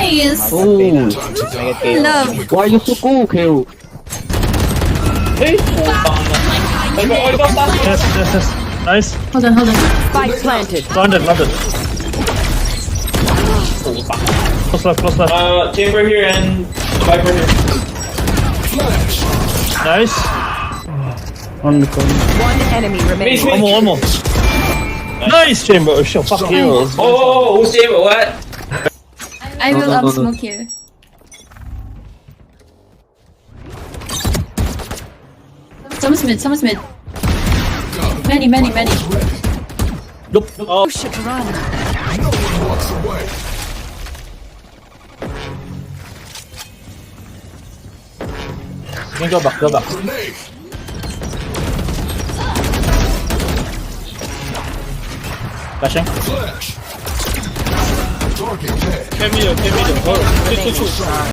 Nice! Oh, Love. why you so cool, Kale? Hey, putang na. Ay, ikaw, Yes, yes, yes. Nice. Hold on, hold on. Spike planted. Landed, landed. Close left, close left. Chamber here and Viper here. Nice. On the corner. One enemy remaining. Mace, One more, one more. Nice, Chamber. Oh, shit, fuck you. Oh, who's Chamber? What? I will no, no. smoke you. Someone's mid. Many. Nope. Oh, Should run. you can go back, go back. Flashing. Cam middle. Oh, shoot.